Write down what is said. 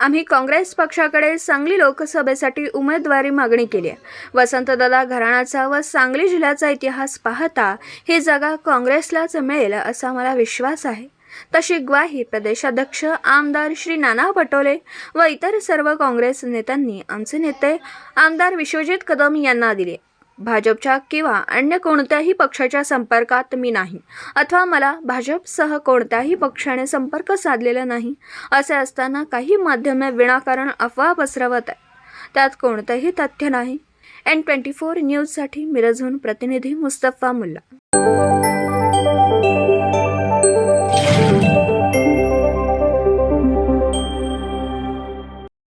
आम्ही काँग्रेस पक्षाकडे सांगली लोकसभेसाठी उमेदवारी मागणी केली आहे। वसंतदादा घराण्याचा व सांगली जिल्ह्याचा इतिहास पाहता ही जागा काँग्रेसलाच मिळेल असा मला विश्वास आहे। तशी ग्वाही प्रदेशाध्यक्ष आमदार श्री नाना पटोले व इतर सर्व काँग्रेस नेत्यांनी आमचे नेते आमदार विश्वजित कदम यांना दिली। भाजपच्या किंवा अन्य कोणत्याही पक्षाच्या संपर्कात मी नाही अथवा मला भाजपसह कोणत्याही पक्षाने संपर्क साधलेला नाही असे असताना काही माध्यमे विनाकारण अफवा पसरवत आहेत, त्यात कोणतेही तथ्य नाही। N24 न्यूजसाठी मिरजहून प्रतिनिधी मुस्तफा मुल्ला।